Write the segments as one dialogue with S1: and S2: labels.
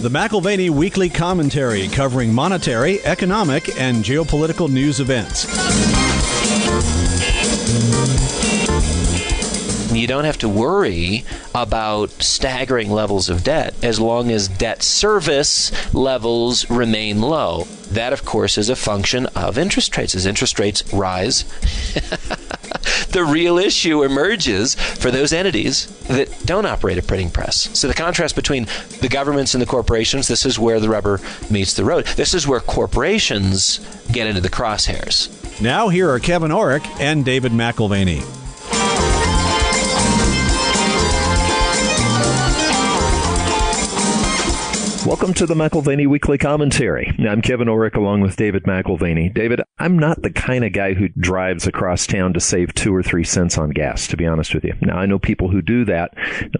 S1: The McAlvany Weekly Commentary, covering monetary, economic, and geopolitical news events.
S2: You don't have to worry about staggering levels of debt as long as debt service levels remain low. That, of course, is a function of interest rates. As interest rates rise, the real issue emerges for those entities that don't operate a printing press. So the contrast between the governments and the corporations, this is where the rubber meets the road. This is where corporations get into the crosshairs.
S1: Now here are Kevin Orrick and David McAlvany.
S3: Welcome to the McAlvany Weekly Commentary. I'm Kevin Orrick along with David McAlvany. David, I'm not the kind of guy who drives across town to save 2 or 3 cents on gas, to be honest with you. Now, I know people who do that.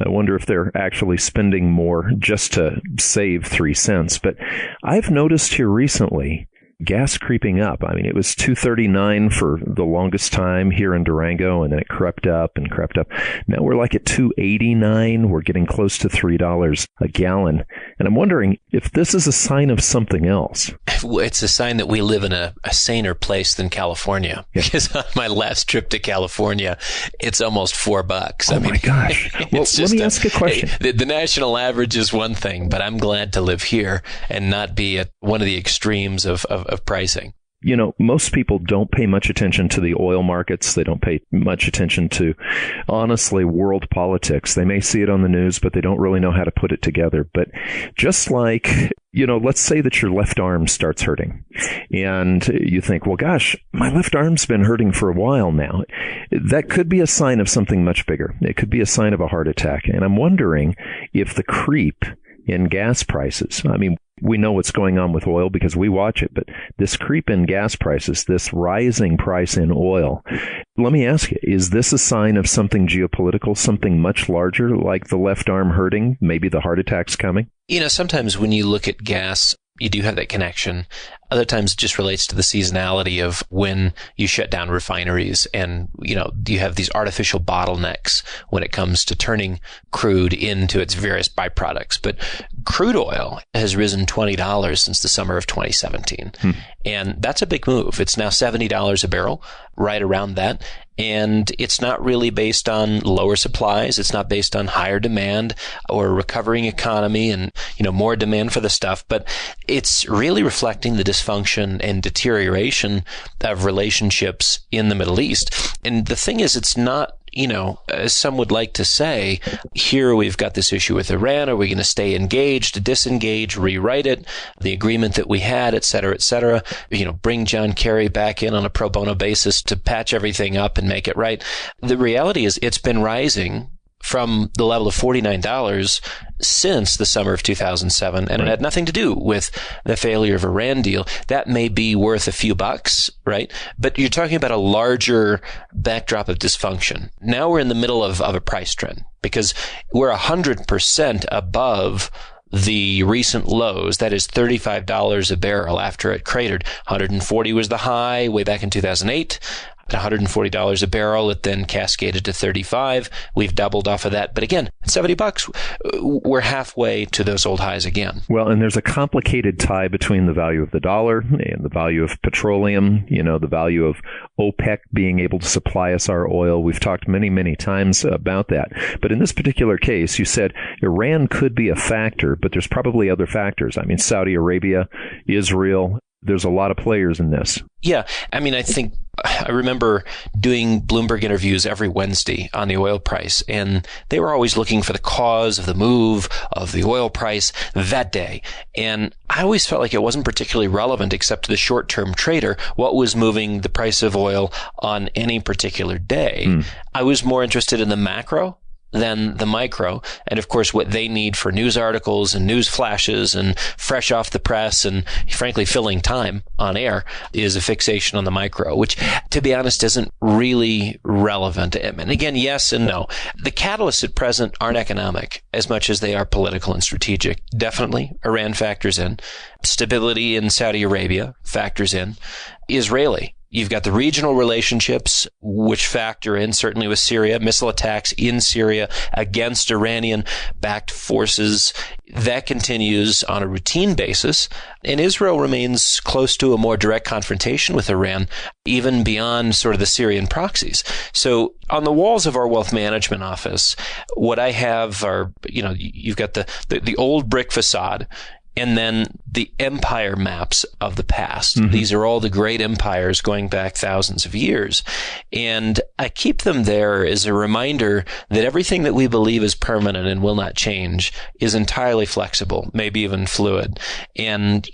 S3: I wonder if they're actually spending more just to save 3 cents. But I've noticed here recently gas creeping up. I mean, it was $2.39 for the longest time here in Durango, and then it crept up and crept up. Now we're like at $2.89. We're getting close to $3 a gallon. And I'm wondering if this is a sign of something else.
S2: It's a sign that we live in a saner place than California. Yeah. Because on my last trip to California, it's almost $4.
S3: Oh, my gosh. Well, let me ask a question.
S2: The national average is one thing, but I'm glad to live here and not be at one of the extremes of pricing.
S3: You know, most people don't pay much attention to the oil markets. They don't pay much attention to, honestly, world politics. They may see it on the news, but they don't really know how to put it together. But just like, you know, let's say that your left arm starts hurting and you think, well, gosh, my left arm's been hurting for a while now. That could be a sign of something much bigger. It could be a sign of a heart attack. And I'm wondering if the creep in gas prices, I mean, we know what's going on with oil because we watch it, but this creep in gas prices, this rising price in oil, let me ask you, is this a sign of something geopolitical, something much larger, like the left arm hurting, maybe the heart attack's coming? You know,
S2: sometimes when you look at gas, you do have that connection. Other times it just relates to the seasonality of when you shut down refineries and, you know, you have these artificial bottlenecks when it comes to turning crude into its various byproducts. But crude oil has risen $20 since the summer of 2017. And that's a big move. It's now $70 a barrel, right around that. And it's not really based on lower supplies. It's not based on higher demand or a recovering economy and, you know, more demand for the stuff. But it's really reflecting the dysfunction and deterioration of relationships in the Middle East. And the thing is, it's not, you know, as some would like to say, here we've got this issue with Iran. Are we going to stay engaged, disengage, rewrite it, the agreement that we had, et cetera, you know, bring John Kerry back in on a pro bono basis to patch everything up and make it right. The reality is it's been rising from the level of $49 since the summer of 2007, and it had nothing to do with the failure of Iran deal. That may be worth a few bucks, right? But you're talking about a larger backdrop of dysfunction. Now we're in the middle of a price trend because we're 100% above the recent lows. That is $35 a barrel after it cratered. 140 was the high way back in 2008. At $140 a barrel, it then cascaded to $35. We've doubled off of that. But again, at $70, we're halfway to those old highs again.
S3: Well, and there's a complicated tie between the value of the dollar and the value of petroleum, you know, the value of OPEC being able to supply us our oil. We've talked many, many times about that. But in this particular case, you said Iran could be a factor, but there's probably other factors. I mean, Saudi Arabia, Israel, there's a lot of players in this.
S2: Yeah. I mean, I remember doing Bloomberg interviews every Wednesday on the oil price, and they were always looking for the cause of the move of the oil price that day. And I always felt like it wasn't particularly relevant except to the short-term trader, what was moving the price of oil on any particular day. I was more interested in the macro than the micro. And of course, what they need for news articles and news flashes and fresh off the press and frankly filling time on air is a fixation on the micro, which to be honest isn't really relevant. And again, yes and no. The catalysts at present aren't economic as much as they are political and strategic. Definitely Iran factors in. Stability in Saudi Arabia factors in. Israeli You've got the regional relationships, which factor in, certainly with Syria, missile attacks in Syria against Iranian-backed forces. That continues on a routine basis. And Israel remains close to a more direct confrontation with Iran, even beyond sort of the Syrian proxies. So on the walls of our wealth management office, what I have are, you've got the old brick facade, and then the empire maps of the past. Mm-hmm. These are all the great empires going back thousands of years. And I keep them there as a reminder that everything that we believe is permanent and will not change is entirely flexible, maybe even fluid. And,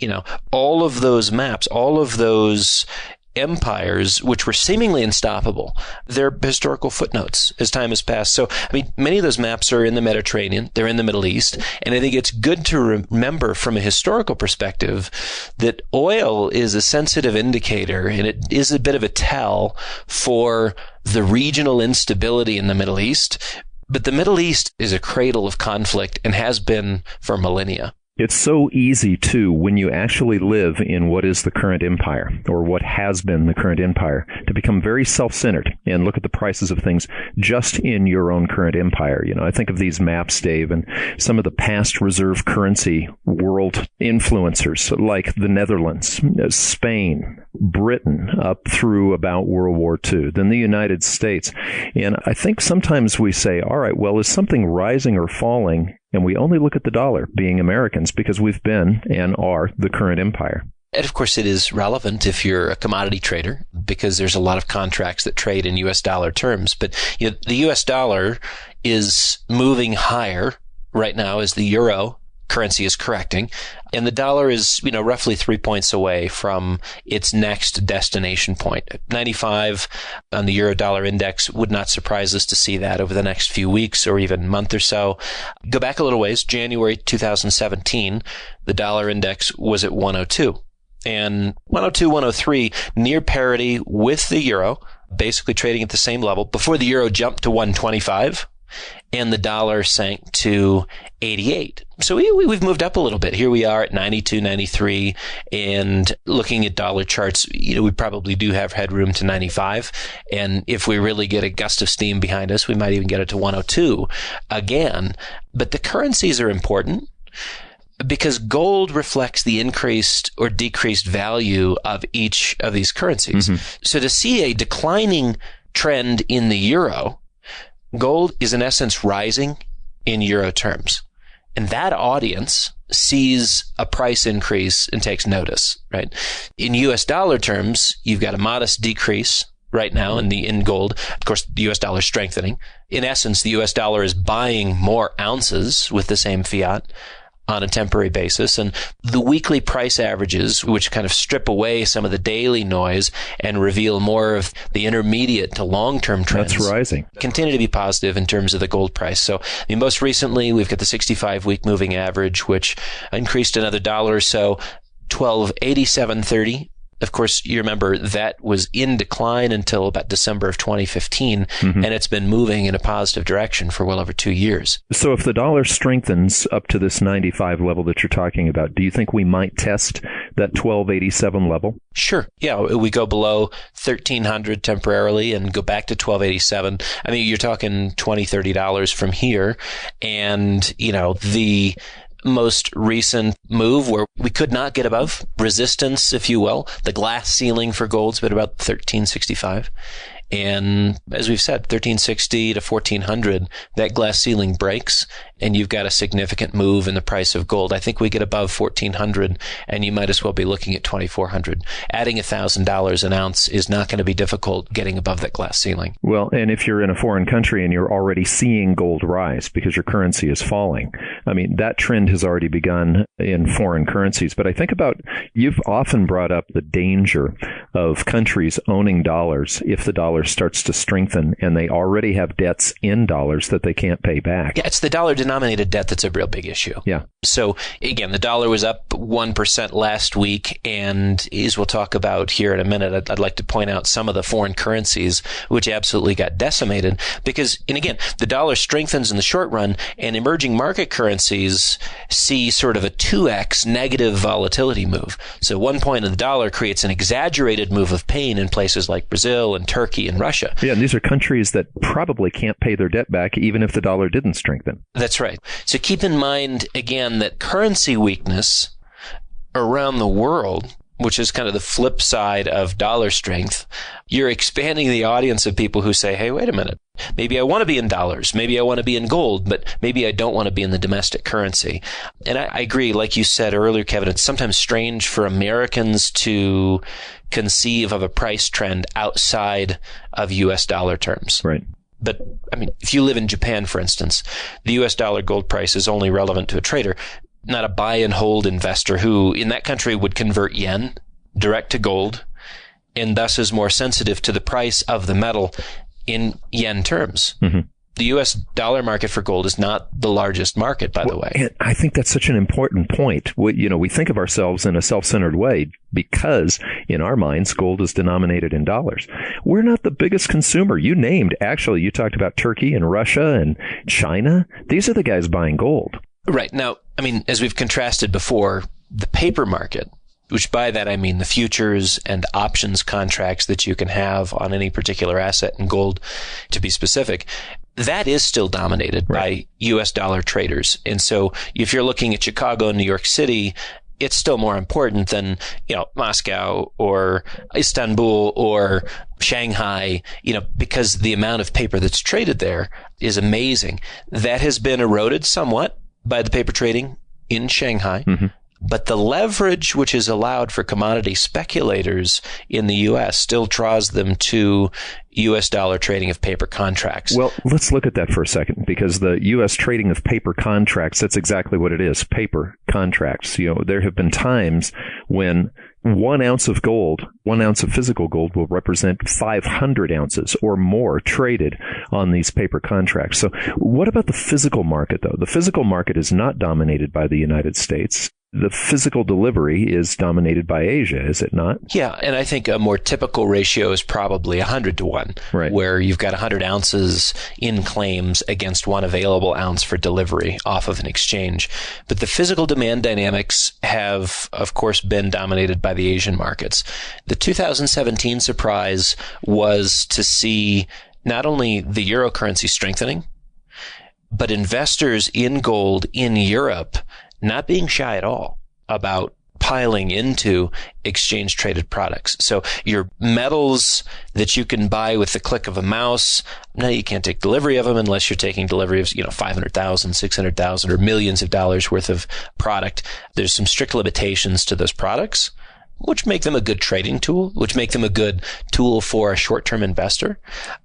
S2: all of those maps, all of those empires, which were seemingly unstoppable, they're historical footnotes as time has passed. So, many of those maps are in the Mediterranean, they're in the Middle East, and I think it's good to remember from a historical perspective that oil is a sensitive indicator, and it is a bit of a tell for the regional instability in the Middle East. But the Middle East is a cradle of conflict and has been for millennia.
S3: It's so easy, too, when you actually live in what is the current empire, or what has been the current empire, to become very self-centered and look at the prices of things just in your own current empire. I think of these maps, Dave, and some of the past reserve currency world influencers, like the Netherlands, Spain, Britain, up through about World War II, then the United States. And I think sometimes we say, all right, well, is something rising or falling? And we only look at the dollar, being Americans, because we've been and are the current empire.
S2: And of course, it is relevant if you're a commodity trader, because there's a lot of contracts that trade in U.S. dollar terms. But the U.S. dollar is moving higher right now as the euro currency is correcting, and the dollar is, roughly 3 points away from its next destination point. 95 on the euro dollar index would not surprise us to see that over the next few weeks or even month or so. Go back a little ways, January 2017, the dollar index was at 102. And 102, 103, near parity with the euro, basically trading at the same level before the euro jumped to 125. And the dollar sank to 88. So we've moved up a little bit. Here we are at 92, 93. And looking at dollar charts, we probably do have headroom to 95. And if we really get a gust of steam behind us, we might even get it to 102 again. But the currencies are important, because gold reflects the increased or decreased value of each of these currencies. Mm-hmm. So to see a declining trend in the euro, gold is in essence rising in euro terms. And that audience sees a price increase and takes notice, right? In US dollar terms, you've got a modest decrease right now in gold. Of course, the US dollar is strengthening. In essence, the US dollar is buying more ounces with the same fiat on a temporary basis. And the weekly price averages, which kind of strip away some of the daily noise and reveal more of the intermediate to long-term trends,
S3: that's rising,
S2: continue to be positive in terms of the gold price. So most recently, we've got the 65-week moving average, which increased another $1 or so, 1287.30. Of course, you remember that was in decline until about December of 2015, mm-hmm. and it's been moving in a positive direction for well over 2 years.
S3: So if the dollar strengthens up to this 95 level that you're talking about, do you think we might test that 1287 level?
S2: Sure. Yeah, we go below 1,300 temporarily and go back to 1287. You're talking $20, $30 from here, and, the most recent move where we could not get above resistance, if you will. The glass ceiling for gold's been about 1365. And as we've said, 1360 to 1400, that glass ceiling breaks and you've got a significant move in the price of gold. I think we get above 1400 and you might as well be looking at 2400. Adding $1,000 an ounce is not going to be difficult getting above that glass ceiling.
S3: Well, and if you're in a foreign country and you're already seeing gold rise because your currency is falling, that trend has already begun in foreign currencies. But I think about, you've often brought up the danger of countries owning dollars if the dollar starts to strengthen and they already have debts in dollars that they can't pay back.
S2: Yeah, it's the dollar denominated debt that's a real big issue.
S3: Yeah.
S2: So again, the dollar was up 1% last week. And as we'll talk about here in a minute, I'd like to point out some of the foreign currencies which absolutely got decimated because, and again, the dollar strengthens in the short run and emerging market currencies see sort of a 2x negative volatility move. So 1 point of the dollar creates an exaggerated move of pain in places like Brazil and Turkey and Russia.
S3: Yeah, and these are countries that probably can't pay their debt back even if the dollar didn't strengthen.
S2: That's right. So keep in mind, again, that currency weakness around the world, which is kind of the flip side of dollar strength, you're expanding the audience of people who say, hey, wait a minute, maybe I want to be in dollars, maybe I want to be in gold, but maybe I don't want to be in the domestic currency. And I agree, like you said earlier, Kevin, it's sometimes strange for Americans to conceive of a price trend outside of U.S. dollar terms.
S3: Right.
S2: But, I mean, if you live in Japan, for instance, the U.S. dollar gold price is only relevant to a trader, not a buy and hold investor who in that country would convert yen direct to gold and thus is more sensitive to the price of the metal in yen terms. Mm-hmm. The U.S. dollar market for gold is not the largest market, by the way.
S3: And I think that's such an important point. We think of ourselves in a self-centered way because in our minds, gold is denominated in dollars. We're not the biggest consumer. You talked about Turkey and Russia and China. These are the guys buying gold.
S2: Right. Now, I mean, as we've contrasted before, the paper market, which by that I mean the futures and options contracts that you can have on any particular asset in gold, to be specific, that is still dominated by U.S. dollar traders. And so if you're looking at Chicago and New York City, it's still more important than, Moscow or Istanbul or Shanghai, because the amount of paper that's traded there is amazing. That has been eroded somewhat by the paper trading in Shanghai. Mm-hmm. But the leverage which is allowed for commodity speculators in the U.S. still draws them to U.S. dollar trading of paper contracts.
S3: Well, let's look at that for a second, because the U.S. trading of paper contracts, that's exactly what it is, paper contracts. There have been times when 1 ounce of gold, 1 ounce of physical gold will represent 500 ounces or more traded on these paper contracts. So what about the physical market, though? The physical market is not dominated by the United States. The physical delivery is dominated by Asia, is it not?
S2: Yeah, and I think a more typical ratio is probably 100 to 1,
S3: right,
S2: where you've got 100 ounces in claims against 1 available ounce for delivery off of an exchange. But the physical demand dynamics have, of course, been dominated by the Asian markets. The 2017 surprise was to see not only the euro currency strengthening, but investors in gold in Europe not being shy at all about piling into exchange traded products. So your metals that you can buy with the click of a mouse, now you can't take delivery of them unless you're taking delivery of, $500,000, $600,000 or millions of dollars worth of product. There's some strict limitations to those products, which make them a good trading tool, which make them a good tool for a short-term investor.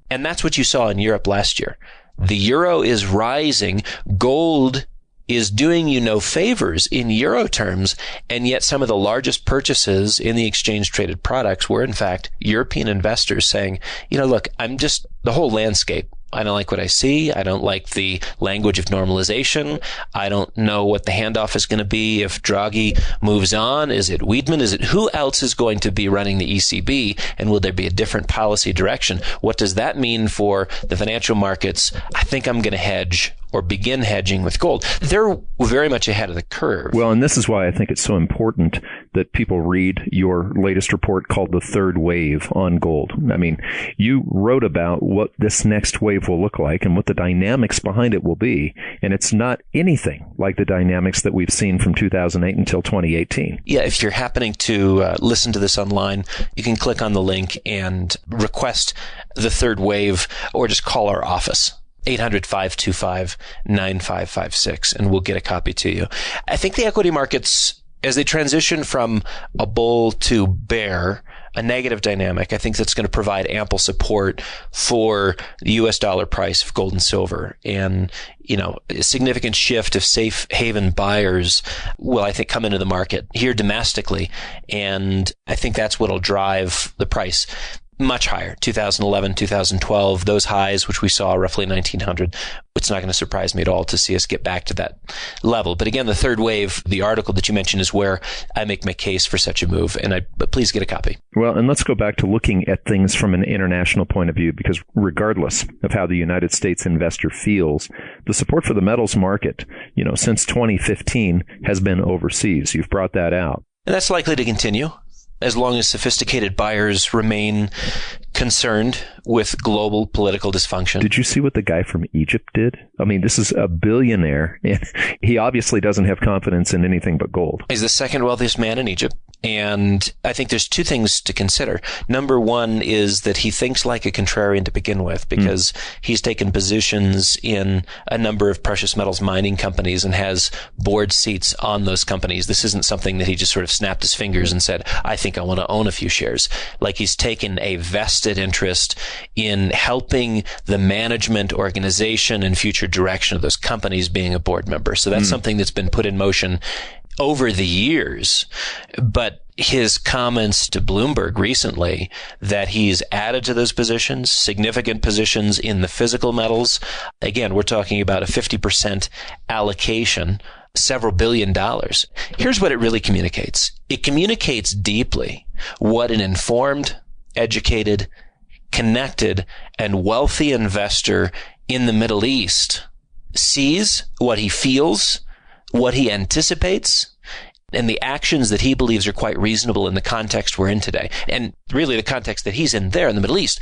S2: And that's what you saw in Europe last year. The euro is rising. Gold is doing you no favors in euro terms, and yet some of the largest purchases in the exchange traded products were in fact European investors saying, look, the whole landscape, I don't like what I see. I don't like the language of normalization. I don't know what the handoff is going to be if Draghi moves on. Is it Weidman? Who else is going to be running the ECB? And will there be a different policy direction? What does that mean for the financial markets? I think I'm going to hedge or begin hedging with gold. They're very much ahead of the curve.
S3: Well, and this is why I think it's so important that people read your latest report called The Third Wave on Gold. I mean, you wrote about what this next wave will look like and what the dynamics behind it will be, and it's not anything like the dynamics that we've seen from 2008 until 2018.
S2: Yeah, if you're happening to listen to this online, you can click on the link and request The Third Wave or just call our office. 800-525-9556, and we'll get a copy to you. I think the equity markets, as they transition from a bull to bear, a negative dynamic, I think that's going to provide ample support for the U.S. dollar price of gold and silver. And, a significant shift of safe haven buyers will, I think, come into the market here domestically. And I think that's what will drive the price. much higher, 2011, 2012, those highs, which we saw roughly 1900. It's not going to surprise me at all to see us get back to that level. But again, the third wave, the article that you mentioned, is where I make my case for such a move. But please get a copy. Well,
S3: and let's go back to looking at things from an international point of view, because regardless of how the United States investor feels, the support for the metals market, since 2015 has been overseas. You've brought that out.
S2: And that's likely to continue as long as sophisticated buyers remain concerned with global political dysfunction.
S3: Did you see what the guy from Egypt did? I mean, this is a billionaire, and he obviously doesn't have confidence in anything but gold.
S2: He's the second wealthiest man in Egypt. And I think there's two things to consider. Number one is that he thinks like a contrarian to begin with, because he's taken positions in a number of precious metals mining companies and has board seats on those companies. This isn't something that he just sort of snapped his fingers and said, I think I want to own a few shares. Like, he's taken a vested interest in helping the management, organization, and future direction of those companies, being a board member. So that's something that's been put in motion over the years. But his comments to Bloomberg recently that he's added to those positions, significant positions in the physical metals. Again, we're talking about a 50% allocation, several $1 billion. Here's what it really communicates. It communicates deeply what an informed, educated, connected, and wealthy investor in the Middle East sees, what he feels, what he anticipates, and the actions that he believes are quite reasonable in the context we're in today. And really the context that he's in there in the Middle East.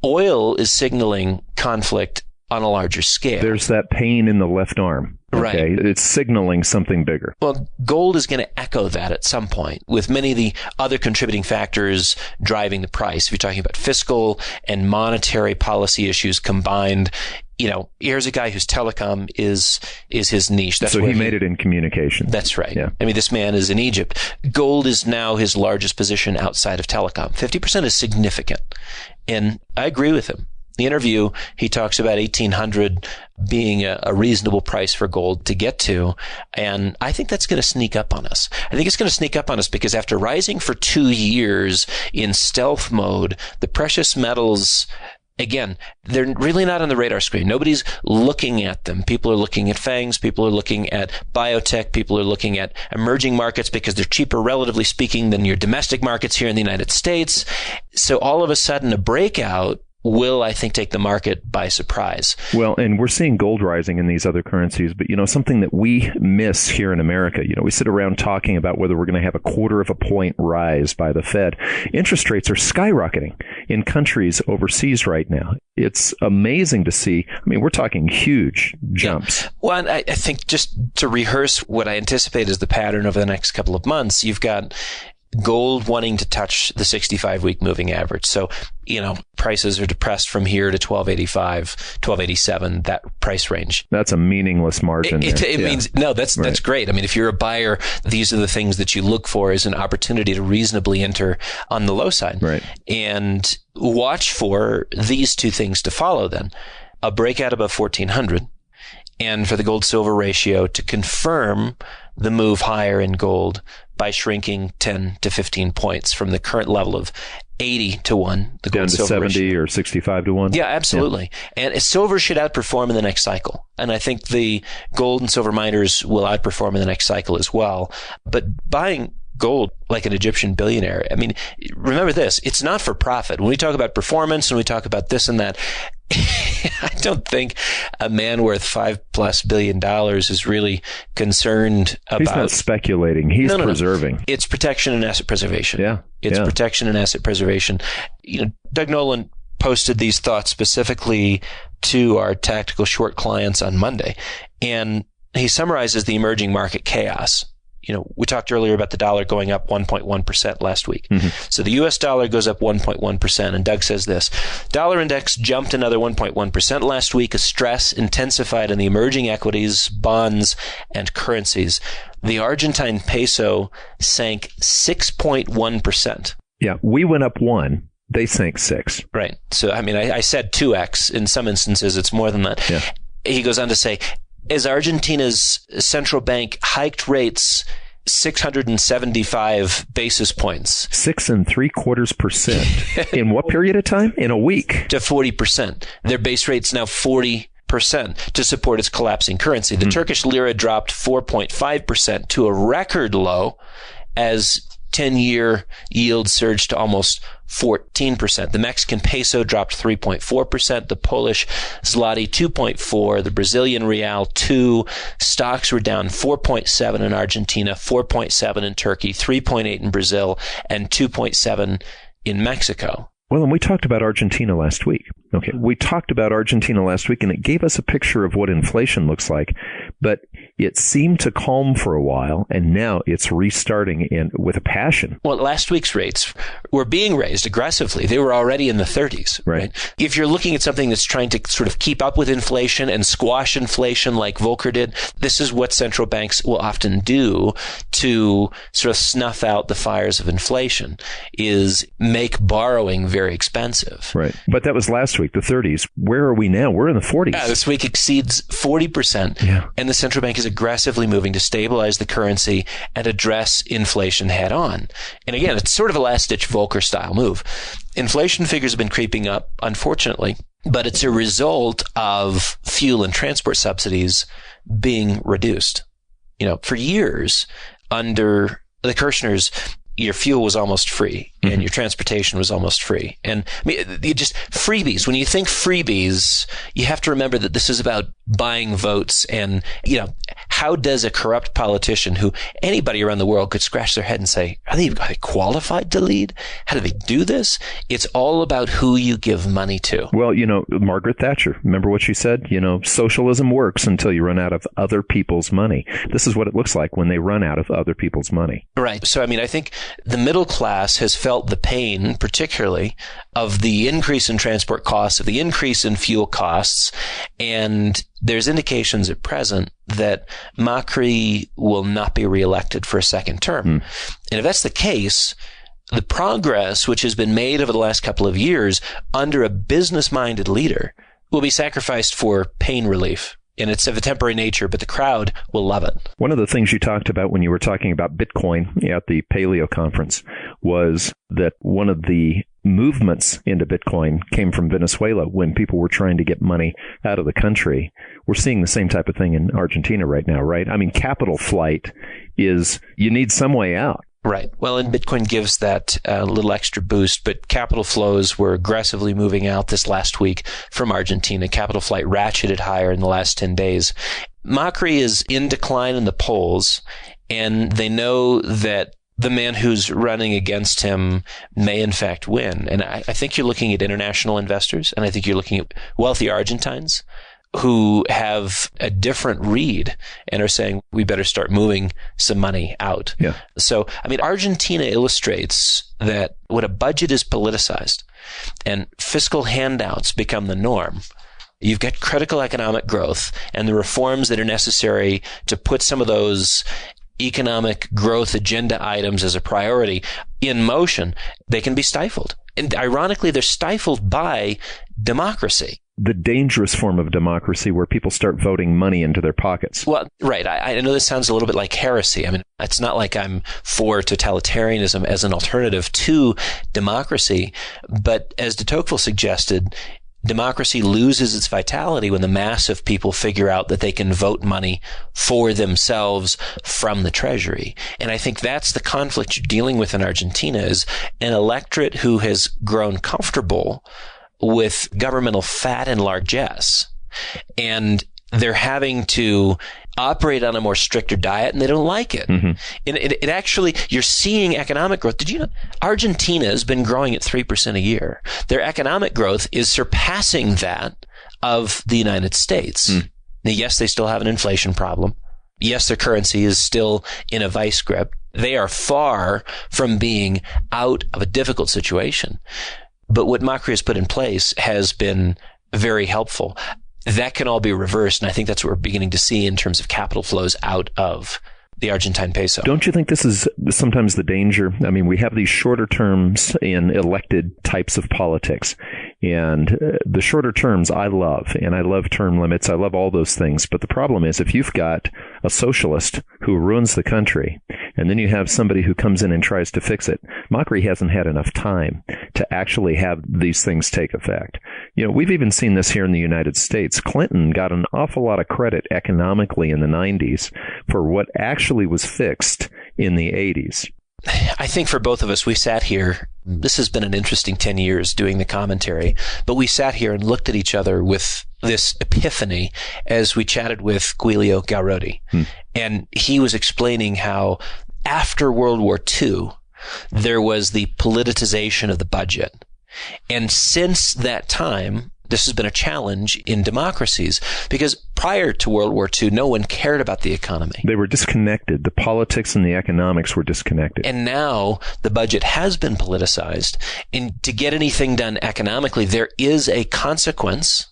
S2: Oil is signaling conflict on a larger scale.
S3: There's that pain in the left arm. Okay? Right. It's signaling something bigger.
S2: Well, gold is going to echo that at some point, with many of the other contributing factors driving the price. If you're talking about fiscal and monetary policy issues combined, here's a guy whose telecom is his niche.
S3: That's so he made it in communication.
S2: That's right. Yeah. I mean, this man is in Egypt. Gold is now his largest position outside of telecom. 50% is significant. And I agree with him. The interview, he talks about 1,800 being a reasonable price for gold to get to. And I think that's going to sneak up on us. I think it's going to sneak up on us because after rising for 2 years in stealth mode, the precious metals, again, they're really not on the radar screen. Nobody's looking at them. People are looking at FANGs. People are looking at biotech. People are looking at emerging markets because they're cheaper, relatively speaking, than your domestic markets here in the United States. So all of a sudden, a breakout will, I think, take the market by surprise.
S3: Well, and we're seeing gold rising in these other currencies, but, something that we miss here in America, we sit around talking about whether we're going to have a 1/4 point rise by the Fed. Interest rates are skyrocketing in countries overseas right now. It's amazing to see. I mean, we're talking huge jumps.
S2: Yeah. Well, I think just to rehearse what I anticipate is the pattern over the next couple of months, you've got gold wanting to touch the 65-week moving average. So, prices are depressed from here to 1285, 1287, that price range.
S3: That's a meaningless margin.
S2: It means, no, that's great. I mean, if you're a buyer, these are the things that you look for as an opportunity to reasonably enter on the low side.
S3: Right.
S2: And watch for these two things to follow then. A breakout above 1400 and for the gold-silver ratio to confirm the move higher in gold by shrinking 10 to 15 points from the current level of 80 to 1. The
S3: down to 70 ratio. Or 65 to 1?
S2: Yeah, absolutely. Yeah. And silver should outperform in the next cycle. And I think the gold and silver miners will outperform in the next cycle as well. But buying gold like an Egyptian billionaire, I mean, remember this, it's not for profit. When we talk about performance and we talk about this and that, I don't think a man worth $5+ billion is really concerned about.
S3: He's not speculating. He's preserving.
S2: No. It's protection and asset preservation.
S3: Yeah.
S2: It's protection and asset preservation. Doug Nolan posted these thoughts specifically to our tactical short clients on Monday, and he summarizes the emerging market chaos. We talked earlier about the dollar going up 1.1% last week. Mm-hmm. So the U.S. dollar goes up 1.1%. And Doug says this, dollar index jumped another 1.1% last week as stress intensified in the emerging equities, bonds, and currencies. The Argentine peso sank 6.1%.
S3: Yeah, we went up 1. They sank 6.
S2: Right. So, I mean, I said 2x. In some instances, it's more than that.
S3: Yeah.
S2: He goes on to say, as Argentina's central bank hiked rates 675 basis points.
S3: 6.75%. In what period of time? In a week.
S2: To 40%. Their base rate's now 40% to support its collapsing currency. The Turkish lira dropped 4.5% to a record low as 10-year yield surged to almost 14%. The Mexican peso dropped 3.4%. The Polish zloty 2.4%. The Brazilian real 2%. Stocks were down 4.7% in Argentina, 4.7% in Turkey, 3.8% in Brazil, and 2.7% in Mexico.
S3: Well, and we talked about Argentina last week. Okay, we talked about Argentina last week, and it gave us a picture of what inflation looks like, but it seemed to calm for a while, and now it's restarting with a passion.
S2: Well, last week's rates were being raised aggressively. They were already in the 30s.
S3: Right.
S2: If you're looking at something that's trying to sort of keep up with inflation and squash inflation like Volcker did, this is what central banks will often do to sort of snuff out the fires of inflation, is make borrowing very expensive.
S3: Right. But that was last week, the 30s. Where are we now? We're in the 40s.
S2: Yeah, this week exceeds 40%.
S3: Yeah.
S2: And the central bank is aggressively moving to stabilize the currency and address inflation head on. And again, it's sort of a last-ditch Volcker style move. Inflation figures have been creeping up, unfortunately, but it's a result of fuel and transport subsidies being reduced. For years, under the Kirchners, your fuel was almost free and your transportation was almost free. And you just freebies. When you think freebies, you have to remember that this is about buying votes. And, how does a corrupt politician who anybody around the world could scratch their head and say, are they qualified to lead? How do they do this? It's all about who you give money to.
S3: Well, Margaret Thatcher, remember what she said? Socialism works until you run out of other people's money. This is what it looks like when they run out of other people's money.
S2: Right. So, I think the middle class has felt the pain, particularly, of the increase in transport costs, of the increase in fuel costs, and there's indications at present that Macri will not be reelected for a second term. And if that's the case, the progress which has been made over the last couple of years under a business-minded leader will be sacrificed for pain relief. And it's of a temporary nature, but the crowd will love it.
S3: One of the things you talked about when you were talking about Bitcoin at the Paleo conference was that one of the movements into Bitcoin came from Venezuela when people were trying to get money out of the country. We're seeing the same type of thing in Argentina right now, right? Capital flight is you need some way out.
S2: Right. Well, and Bitcoin gives that little extra boost, but capital flows were aggressively moving out this last week from Argentina. Capital flight ratcheted higher in the last 10 days. Macri is in decline in the polls, and they know that the man who's running against him may in fact win. And I think you're looking at international investors, and I think you're looking at wealthy Argentines who have a different read and are saying, we better start moving some money out.
S3: Yeah.
S2: So, Argentina illustrates that when a budget is politicized and fiscal handouts become the norm, you've got critical economic growth and the reforms that are necessary to put some of those economic growth agenda items as a priority in motion, they can be stifled. And ironically, they're stifled by democracy.
S3: The dangerous form of democracy where people start voting money into their pockets.
S2: Well, right. I know this sounds a little bit like heresy. It's not like I'm for totalitarianism as an alternative to democracy. But as de Tocqueville suggested, democracy loses its vitality when the mass of people figure out that they can vote money for themselves from the treasury. And I think that's the conflict you're dealing with in Argentina, is an electorate who has grown comfortable with governmental fat and largesse, and they're having to operate on a more stricter diet, and they don't like it. And it actually, you're seeing economic growth. Did you know Argentina has been growing at 3% a year? Their economic growth is surpassing that of the United States. Now, yes, they still have an inflation problem. Yes, their currency is still in a vice grip. They are far from being out of a difficult situation. But what Macri has put in place has been very helpful. That can all be reversed, and I think that's what we're beginning to see in terms of capital flows out of the Argentine peso.
S3: Don't you think this is sometimes the danger? We have these shorter terms in elected types of politics, and the shorter terms I love, and I love term limits. I love all those things. But the problem is if you've got a socialist who ruins the country, and then you have somebody who comes in and tries to fix it. McAlvany hasn't had enough time to actually have these things take effect. We've even seen this here in the United States. Clinton got an awful lot of credit economically in the 90s for what actually was fixed in the 80s.
S2: I think for both of us, we sat here. This has been an interesting 10 years doing the commentary, but we sat here and looked at each other with this epiphany as we chatted with Giulio Garotti. And he was explaining how after World War II, there was the politicization of the budget. And since that time, this has been a challenge in democracies because prior to World War II, no one cared about the economy.
S3: They were disconnected. The politics and the economics were disconnected.
S2: And now the budget has been politicized. And to get anything done economically, there is a consequence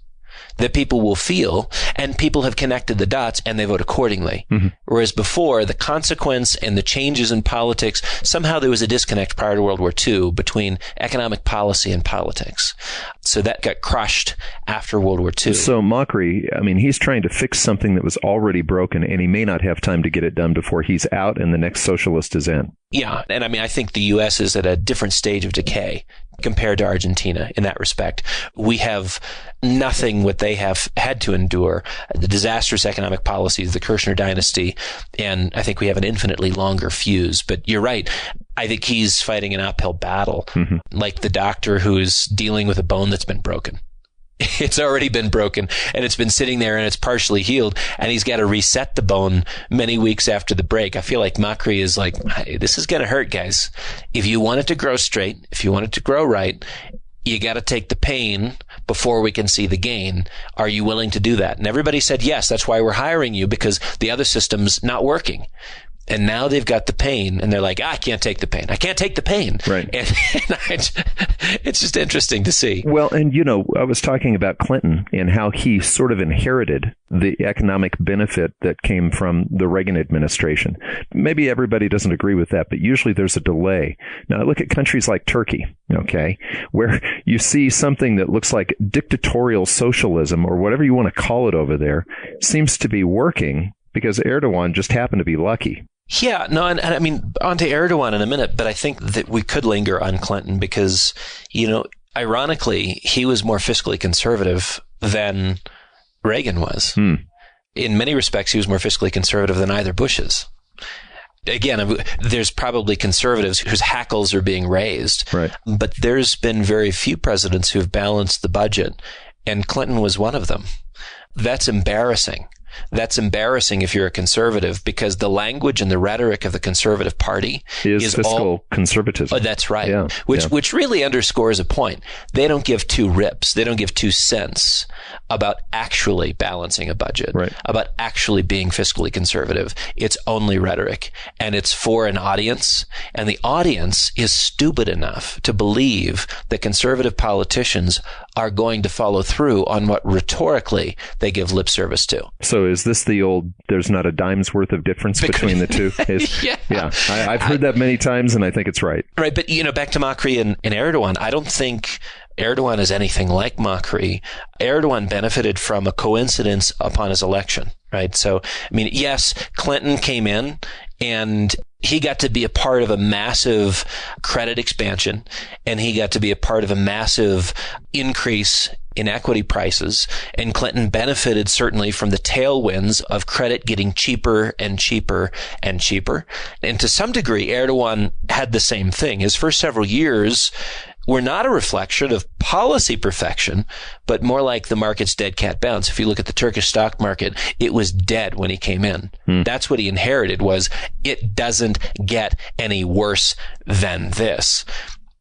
S2: that people will feel, and people have connected the dots and they vote accordingly. Whereas before, the consequence and the changes in politics, somehow there was a disconnect prior to World War II between economic policy and politics. So that got crushed after World War II.
S3: So McAlvany, he's trying to fix something that was already broken, and he may not have time to get it done before he's out and the next socialist is in.
S2: Yeah. And I think the U.S. is at a different stage of decay compared to Argentina in that respect. We have nothing what they have had to endure, the disastrous economic policies, the Kirchner dynasty, and I think we have an infinitely longer fuse. But you're right. I think he's fighting an uphill battle, like the doctor who's dealing with a bone that's been broken. It's already been broken and it's been sitting there and it's partially healed and he's got to reset the bone many weeks after the break. I feel like McAlvany is like, hey, this is going to hurt, guys. If you want it to grow straight, if you want it to grow right, you got to take the pain before we can see the gain. Are you willing to do that? And everybody said, yes, that's why we're hiring you, because the other system's not working. And now they've got the pain, and they're like, I can't take the pain. I can't take the pain.
S3: Right.
S2: And it's just interesting to see.
S3: Well, and I was talking about Clinton and how he sort of inherited the economic benefit that came from the Reagan administration. Maybe everybody doesn't agree with that, but usually there's a delay. Now, look at countries like Turkey, okay, where you see something that looks like dictatorial socialism or whatever you want to call it over there seems to be working because Erdogan just happened to be lucky.
S2: Yeah, no, and on to Erdogan in a minute, but I think that we could linger on Clinton because, ironically, he was more fiscally conservative than Reagan was. In many respects, he was more fiscally conservative than either Bush is. Again, there's probably conservatives whose hackles are being raised,
S3: right?
S2: But there's been very few presidents who have balanced the budget, and Clinton was one of them. That's embarrassing. That's embarrassing if you're a conservative, because the language and the rhetoric of the Conservative Party is
S3: fiscal conservatism.
S2: Oh, that's right.
S3: Yeah.
S2: Which really underscores a point. They don't give two rips. They don't give 2 cents about actually balancing a budget,
S3: right,
S2: about actually being fiscally conservative. It's only rhetoric, and it's for an audience, and the audience is stupid enough to believe that conservative politicians are going to follow through on what rhetorically they give lip service to.
S3: So is this the old, there's not a dime's worth of difference between the two? Yeah. I've heard that many times, and I think it's right.
S2: Right. But, back to McAlvany and Erdogan, I don't think Erdogan is anything like McAlvany. Erdogan benefited from a coincidence upon his election, right? So, yes, Clinton came in and he got to be a part of a massive credit expansion, and he got to be a part of a massive increase in equity prices. And Clinton benefited certainly from the tailwinds of credit getting cheaper and cheaper and cheaper. And to some degree, Erdogan had the same thing. His first several years were not a reflection of policy perfection, but more like the market's dead cat bounce. If you look at the Turkish stock market, it was dead when he came in. That's what he inherited, was it doesn't get any worse than this.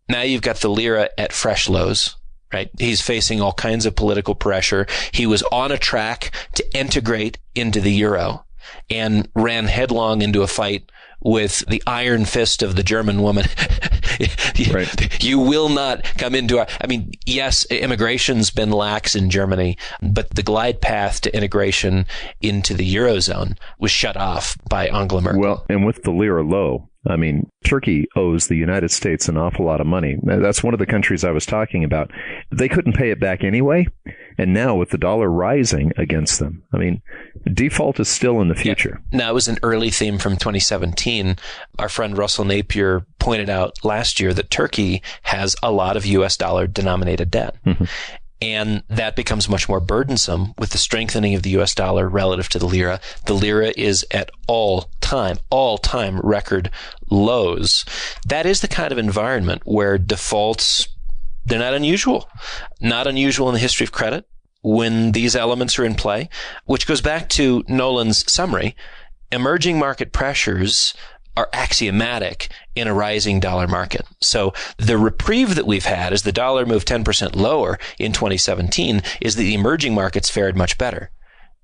S2: Now you've got the lira at fresh lows, right? He's facing all kinds of political pressure. He was on a track to integrate into the euro and ran headlong into a fight with the iron fist of the German woman.
S3: Right.
S2: You will not come into our, yes, immigration's been lax in Germany, but the glide path to integration into the Eurozone was shut off by Angela Merkel.
S3: Well, and with the lira low, I mean, Turkey owes the United States an awful lot of money. That's one of the countries I was talking about. They couldn't pay it back anyway. And now with the dollar rising against them, I mean, default is still in the future.
S2: Yeah. Now, it was an early theme from 2017. Our friend Russell Napier pointed out last year that Turkey has a lot of U.S. dollar denominated debt. Mm-hmm. And that becomes much more burdensome with the strengthening of the U.S. dollar relative to the lira. The lira is at all-time record lows. That is the kind of environment where defaults, they're not unusual. Not unusual in the history of credit when these elements are in play, which goes back to Nolan's summary. Emerging market pressures are axiomatic in a rising dollar market. So the reprieve that we've had as the dollar moved 10% lower in 2017 is that the emerging markets fared much better.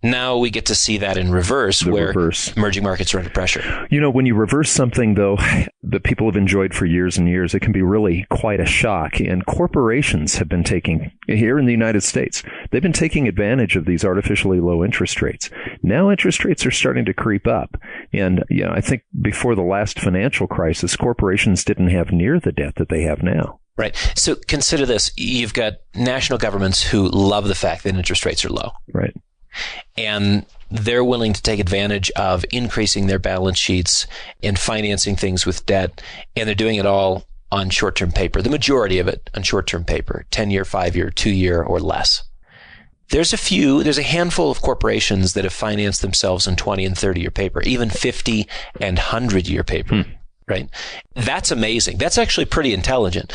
S2: Now we get to see that in reverse, emerging markets are under pressure.
S3: You know, when you reverse something, though, that people have enjoyed for years and years, it can be really quite a shock. And corporations have been taking, here in the United States, they've been taking advantage of these artificially low interest rates. Now interest rates are starting to creep up. And, you know, I think before the last financial crisis, corporations didn't have near the debt that they have now.
S2: Right. So consider this. You've got national governments who love the fact that interest rates are low.
S3: Right.
S2: And they're willing to take advantage of increasing their balance sheets and financing things with debt. And they're doing it all on short-term paper. The majority of it on short-term paper, 10-year, 5-year, 2-year, or less. There's a handful of corporations that have financed themselves in 20 and 30-year paper, even 50 and 100-year paper, right? That's amazing. That's actually pretty intelligent.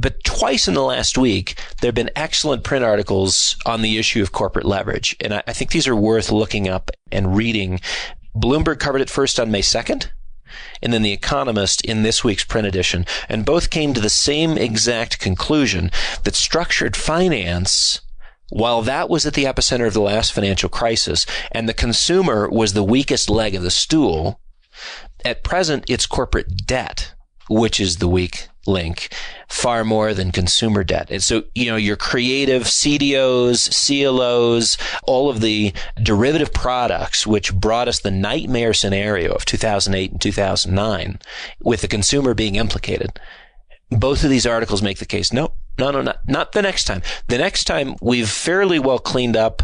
S2: But twice in the last week, there have been excellent print articles on the issue of corporate leverage. And I think these are worth looking up and reading. Bloomberg covered it first on May 2nd, and then The Economist in this week's print edition. And both came to the same exact conclusion that structured finance, while that was at the epicenter of the last financial crisis, and the consumer was the weakest leg of the stool, at present, it's corporate debt, which is the weak link, far more than consumer debt. And so, you know, your creative CDOs, CLOs, all of the derivative products, which brought us the nightmare scenario of 2008 and 2009, with the consumer being implicated. Both of these articles make the case, not the next time. The next time we've fairly well cleaned up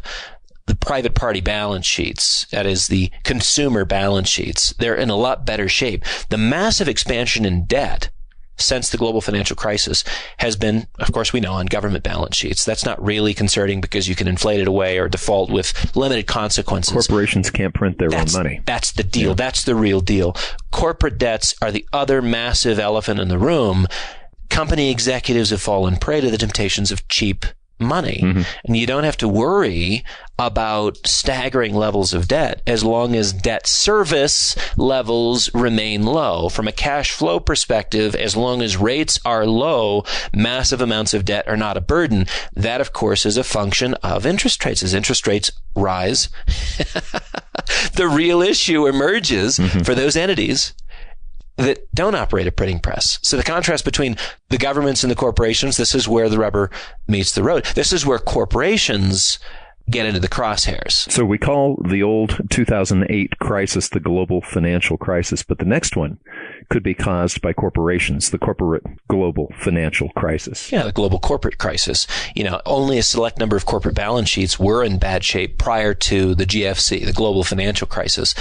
S2: the private party balance sheets, that is the consumer balance sheets. They're in a lot better shape. The massive expansion in debt since the global financial crisis has been, of course, we know, on government balance sheets. That's not really concerning because you can inflate it away or default with limited consequences.
S3: Corporations can't print their own money.
S2: That's the deal. Yeah. That's the real deal. Corporate debts are the other massive elephant in the room. Company executives have fallen prey to the temptations of cheap money. Mm-hmm. And you don't have to worry about staggering levels of debt as long as debt service levels remain low. From a cash flow perspective, as long as rates are low, massive amounts of debt are not a burden. That, of course, is a function of interest rates. As interest rates rise, the real issue emerges for those entities that don't operate a printing press. So the contrast between the governments and the corporations, this is where the rubber meets the road. This is where corporations get into the crosshairs.
S3: So we call the old 2008 crisis the global financial crisis, but the next one could be caused by corporations, the corporate global financial crisis.
S2: Yeah, the global corporate crisis. You know, only a select number of corporate balance sheets were in bad shape prior to the GFC, the global financial crisis.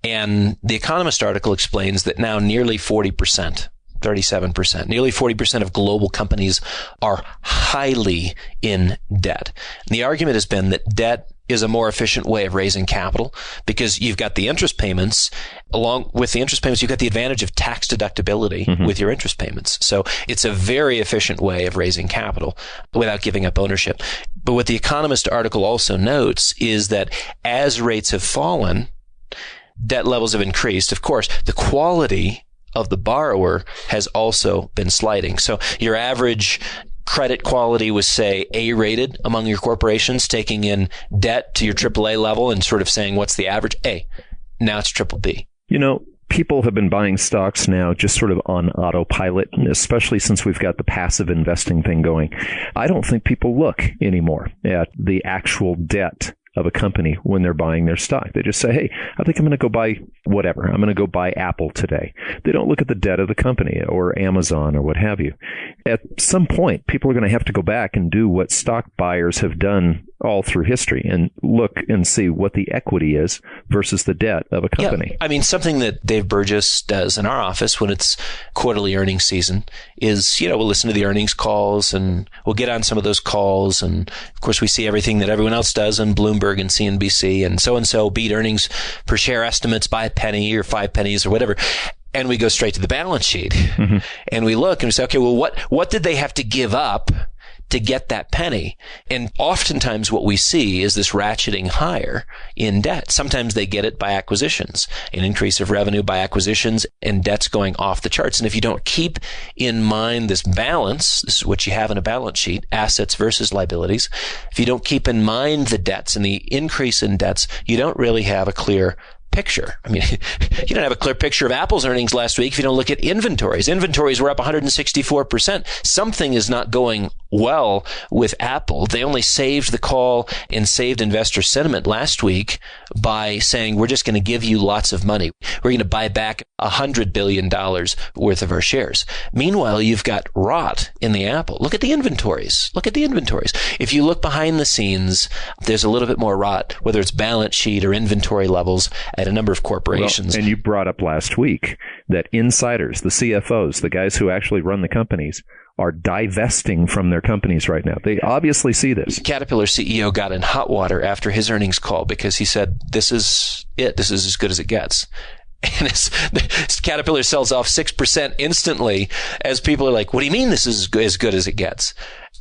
S2: And the Economist article explains that now nearly 40%, 37%, nearly 40% of global companies are highly in debt. And the argument has been that debt is a more efficient way of raising capital because you've got the interest payments. Along with the interest payments, you've got the advantage of tax deductibility with your interest payments. So it's a very efficient way of raising capital without giving up ownership. But what the Economist article also notes is that as rates have fallen, debt levels have increased. Of course, the quality of the borrower has also been sliding. So your average credit quality was, say, A-rated among your corporations, taking in debt to your AAA level and sort of saying, what's the average? A. Now it's triple B.
S3: You know, people have been buying stocks now just sort of on autopilot, especially since we've got the passive investing thing going. I don't think people look anymore at the actual debt of a company when they're buying their stock. They just say, hey, I think I'm going to go buy whatever. I'm going to go buy Apple today. They don't look at the debt of the company or Amazon or what have you. At some point, people are going to have to go back and do what stock buyers have done all through history and look and see what the equity is versus the debt of a company.
S2: Yeah. I mean, something that Dave Burgess does in our office when it's quarterly earnings season is, we'll listen to the earnings calls and we'll get on some of those calls. And of course, we see everything that everyone else does on Bloomberg and CNBC, and so beat earnings per share estimates by a penny or 5 pennies or whatever. And we go straight to the balance sheet and we look and we say, okay, well, what did they have to give up to get that penny? And oftentimes what we see is this ratcheting higher in debt. Sometimes they get it by acquisitions, an increase of revenue by acquisitions, and debt's going off the charts. And if you don't keep in mind this balance, this is what you have in a balance sheet, assets versus liabilities. If you don't keep in mind the debts and the increase in debts, you don't really have a clear picture. I mean, you don't have a clear picture of Apple's earnings last week if you don't look at inventories. Inventories were up 164%. Something is not going well with Apple. They only saved the call and saved investor sentiment last week by saying, we're just going to give you lots of money. We're going to buy back $100 billion worth of our shares. Meanwhile, you've got rot in the Apple. Look at the inventories. If you look behind the scenes, there's a little bit more rot, whether it's balance sheet or inventory levels at a number of corporations.
S3: Well, and you brought up last week that insiders, the CFOs, the guys who actually run the companies, are divesting from their companies right now. They obviously see this.
S2: Caterpillar CEO got in hot water after his earnings call because he said, this is it. This is as good as it gets. And Caterpillar sells off 6% instantly as people are like, what do you mean this is as good as it gets?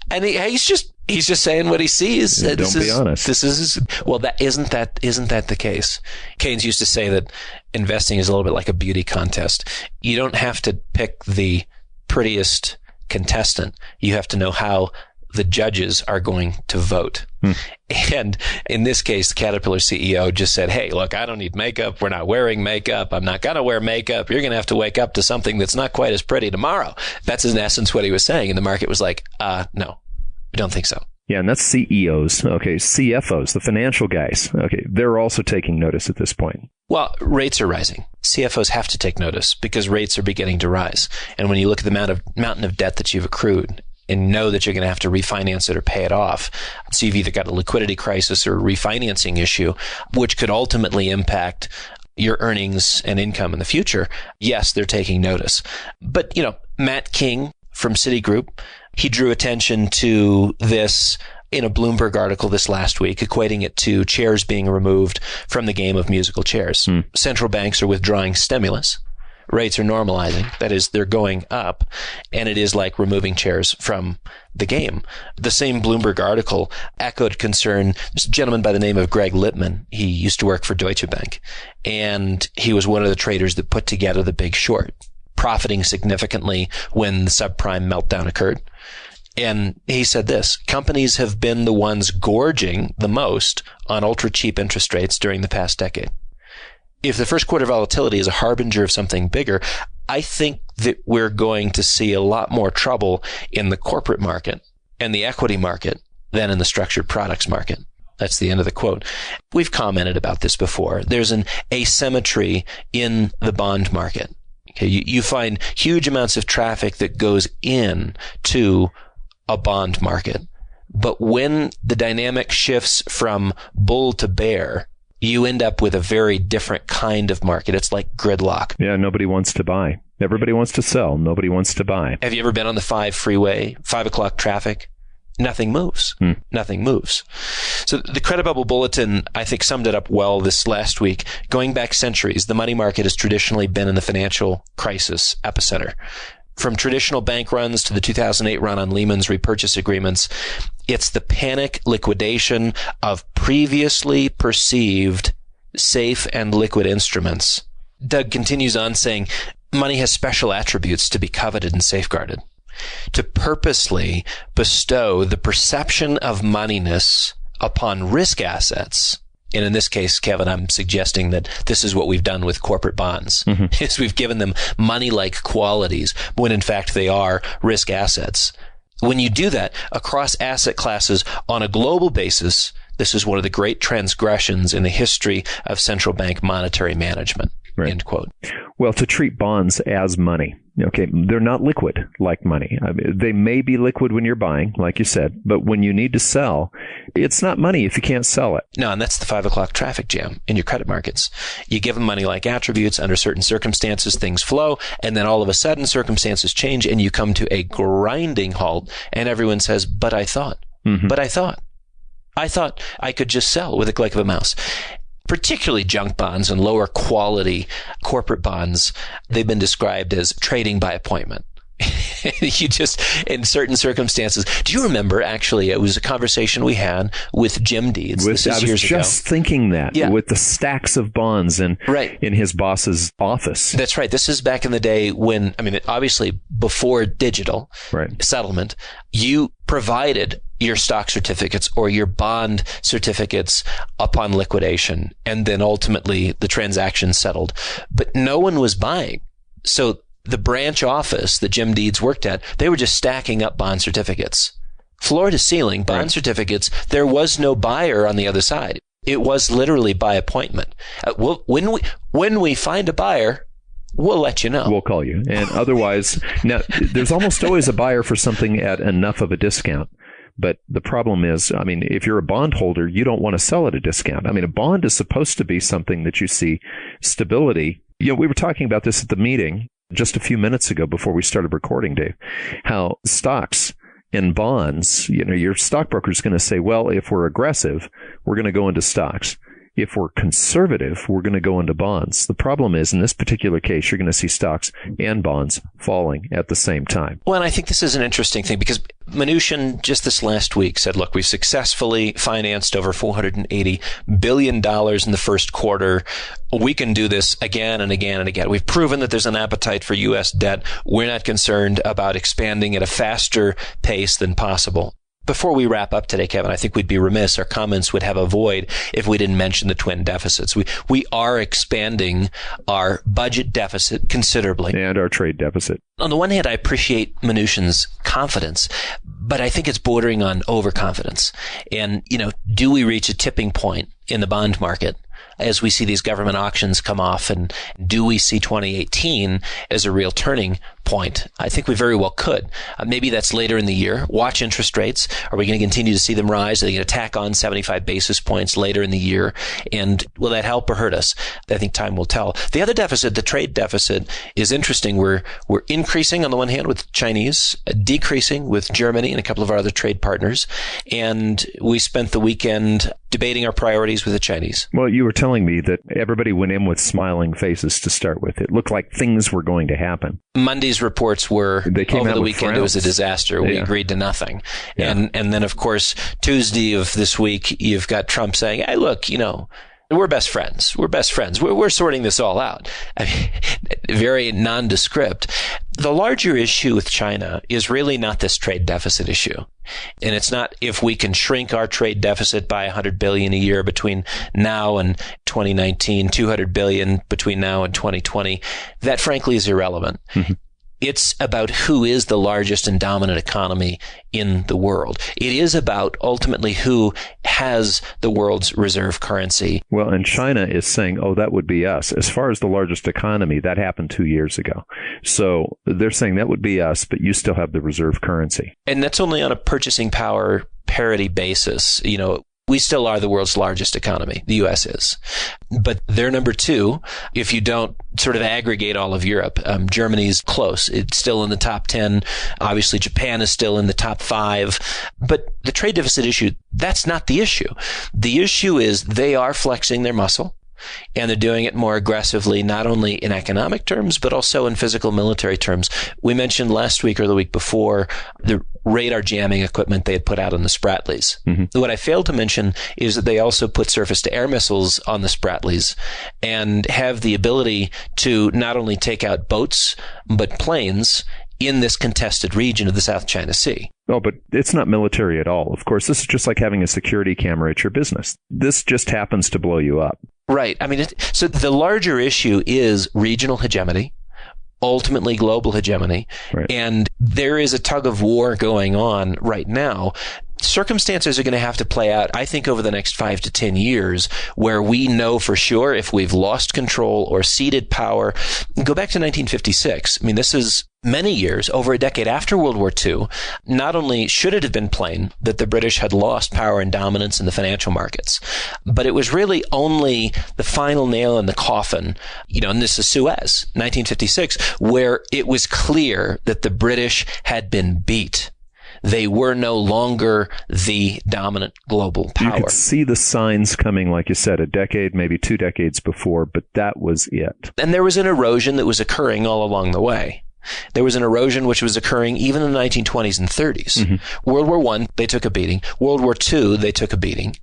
S2: And he's just saying what he sees.
S3: Don't be honest.
S2: Isn't that the case? Keynes used to say that investing is a little bit like a beauty contest. You don't have to pick the prettiest contestant. You have to know how the judges are going to vote. And in this case, the Caterpillar CEO just said, hey, look, I don't need makeup. We're not wearing makeup. I'm not going to wear makeup. You're going to have to wake up to something that's not quite as pretty tomorrow. That's in essence what he was saying. And the market was like, no, I don't think so.
S3: Yeah, and that's CEOs. Okay, CFOs, the financial guys. Okay, they're also taking notice at this point.
S2: Well, rates are rising. CFOs have to take notice because rates are beginning to rise. And when you look at the mountain of debt that you've accrued and know that you're going to have to refinance it or pay it off, so you've either got a liquidity crisis or a refinancing issue, which could ultimately impact your earnings and income in the future, yes, they're taking notice. But, Matt King from Citigroup, he drew attention to this in a Bloomberg article this last week, equating it to chairs being removed from the game of musical chairs. Central banks are withdrawing stimulus. Rates are normalizing. That is, they're going up. And it is like removing chairs from the game. The same Bloomberg article echoed concern. There's a gentleman by the name of Greg Lippmann. He used to work for Deutsche Bank. And he was one of the traders that put together the Big Short, profiting significantly when the subprime meltdown occurred. And he said this: companies have been the ones gorging the most on ultra cheap interest rates during the past decade. If the first quarter volatility is a harbinger of something bigger, I think that we're going to see a lot more trouble in the corporate market and the equity market than in the structured products market. That's the end of the quote. We've commented about this before. There's an asymmetry in the bond market. Okay, you find huge amounts of traffic that goes in to a bond market. But when the dynamic shifts from bull to bear, you end up with a very different kind of market. It's like gridlock.
S3: Yeah, nobody wants to buy. Everybody wants to sell. Nobody wants to buy.
S2: Have you ever been on the 5 freeway, 5 o'clock traffic? Nothing moves. Nothing moves. So the Credit Bubble Bulletin, I think, summed it up well this last week. Going back centuries, the money market has traditionally been in the financial crisis epicenter. From traditional bank runs to the 2008 run on Lehman's repurchase agreements, it's the panic liquidation of previously perceived safe and liquid instruments. Doug continues on saying, money has special attributes to be coveted and safeguarded. To purposely bestow the perception of moneyness upon risk assets, and in this case, Kevin, I'm suggesting that this is what we've done with corporate bonds, is we've given them money-like qualities when in fact they are risk assets. When you do that across asset classes on a global basis, This is one of the great transgressions in the history of central bank monetary management.
S3: Right.
S2: End quote.
S3: Well, to treat bonds as money, okay, they're not liquid like money. I mean, they may be liquid when you're buying, like you said, but when you need to sell, it's not money if you can't sell it.
S2: No, and that's the 5 o'clock traffic jam in your credit markets. You give them money-like attributes. Under certain circumstances, things flow, and then all of a sudden, circumstances change, and you come to a grinding halt, and everyone says, but I thought. But I thought I could just sell with a click of a mouse. Particularly junk bonds and lower quality corporate bonds, they've been described as trading by appointment. You just, in certain circumstances. Do you remember, actually, it was a conversation we had with Jim Deeds. This is years ago. I was just
S3: thinking that, with the stacks of bonds in his boss's office.
S2: That's right. This is back in the day when, I mean, obviously before digital settlement, you provided your stock certificates or your bond certificates upon liquidation, and then ultimately the transaction settled. But no one was buying. So the branch office that Jim Deeds worked at, they were just stacking up bond certificates. Floor to ceiling, bond certificates. There was no buyer on the other side. It was literally by appointment. When we find a buyer, we'll let you know.
S3: We'll call you. And otherwise, now, there's almost always a buyer for something at enough of a discount. But the problem is, I mean, if you're a bondholder, you don't want to sell at a discount. I mean, a bond is supposed to be something that you see stability. You know, we were talking about this at the meeting just a few minutes ago before we started recording, Dave, how stocks and bonds, you know, your stockbroker is going to say, well, if we're aggressive, we're going to go into stocks. If we're conservative, we're going to go into bonds. The problem is, in this particular case, you're going to see stocks and bonds falling at the same time.
S2: Well, and I think this is an interesting thing because Mnuchin just this last week said, look, we've successfully financed over $480 billion in the first quarter. We can do this again and again and again. We've proven that there's an appetite for U.S. debt. We're not concerned about expanding at a faster pace than possible. Before we wrap up today, Kevin, I think we'd be remiss. Our comments would have a void if we didn't mention the twin deficits. We are expanding our budget deficit considerably.
S3: And our trade deficit.
S2: On the one hand, I appreciate Mnuchin's confidence, but I think it's bordering on overconfidence. And, you know, do we reach a tipping point in the bond market as we see these government auctions come off, and do we see 2018 as a real turning point? I think we very well could. Maybe that's later in the year. Watch interest rates. Are we going to continue to see them rise? Are they going to tack on 75 basis points later in the year? And will that help or hurt us? I think time will tell. The other deficit, the trade deficit, is interesting. We're increasing on the one hand with Chinese, decreasing with Germany and a couple of our other trade partners. And we spent the weekend debating our priorities with the Chinese.
S3: Well, you were telling me that everybody went in with smiling faces to start with. It looked like things were going to happen.
S2: Monday's reports were, over the weekend,
S3: frowns.
S2: It was a disaster. We agreed to nothing. Yeah. And then, of course, Tuesday of this week, you've got Trump saying, hey, look, you know, we're best friends. We're best friends. We're sorting this all out. I mean, very nondescript. The larger issue with China is really not this trade deficit issue. And it's not if we can shrink our trade deficit by $100 billion a year between now and 2019, $200 billion between now and 2020. That, frankly, is irrelevant. Mm-hmm. It's about who is the largest and dominant economy in the world. It is about ultimately who has the world's reserve currency.
S3: Well, and China is saying, oh, that would be us. As far as the largest economy, that happened 2 years ago. So they're saying that would be us, but you still have the reserve currency.
S2: And that's only on a purchasing power parity basis. You know, we still are the world's largest economy. The U.S. is. But they're number two. If you don't sort of aggregate all of Europe, Germany's close. It's still in the top 10. Obviously, Japan is still in the top 5. But the trade deficit issue, that's not the issue. The issue is they are flexing their muscle. And they're doing it more aggressively, not only in economic terms, but also in physical military terms. We mentioned last week or the week before the radar jamming equipment they had put out on the Spratlys. Mm-hmm. What I failed to mention is that they also put surface-to-air missiles on the Spratlys and have the ability to not only take out boats, but planes in this contested region of the South China Sea.
S3: Oh, but it's not military at all. Of course, this is just like having a security camera at your business. This just happens to blow you up.
S2: Right. I mean, so the larger issue is regional hegemony, ultimately global hegemony. Right. And there is a tug of war going on right now. circumstances are going to have to play out, I think, over the next 5 to 10 years, where we know for sure if we've lost control or ceded power. Go back to 1956. I mean, this is many years, over a decade after World War II. Not only should it have been plain that the British had lost power and dominance in the financial markets, but it was really only the final nail in the coffin, and this is Suez, 1956, where it was clear that the British had been beat. They were no longer the dominant global power.
S3: You could see the signs coming, like you said, a decade, maybe 2 decades before, but that was it.
S2: And there was an erosion that was occurring all along the way. There was an erosion which was occurring even in the 1920s and 30s. Mm-hmm. World War I, they took a beating. World War II, they took a beating.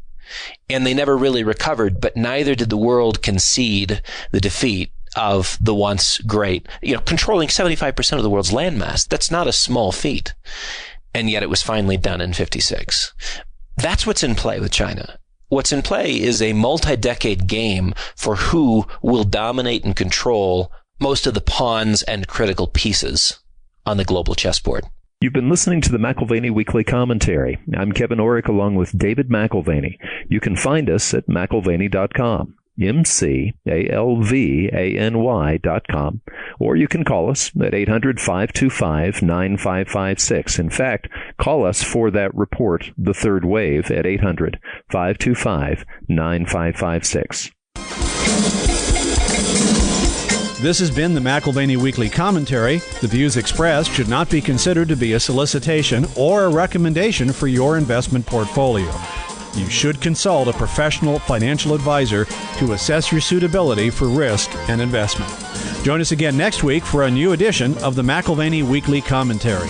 S2: And they never really recovered, but neither did the world concede the defeat of the once great, controlling 75% of the world's landmass. That's not a small feat. And yet it was finally done in 56. That's what's in play with China. What's in play is a multi-decade game for who will dominate and control most of the pawns and critical pieces on the global chessboard.
S3: You've been listening to the McAlvany Weekly Commentary. I'm Kevin Orrick along with David McAlvany. You can find us at McAlvany.com. McAlvany.com, or you can call us at 800-525-9556. In fact, call us for that report, The Third Wave, at 800-525-9556.
S1: This has been the McAlvany Weekly Commentary. The views expressed should not be considered to be a solicitation or a recommendation for your investment portfolio. You should consult a professional financial advisor to assess your suitability for risk and investment. Join us again next week for a new edition of the McAlvany Weekly Commentary.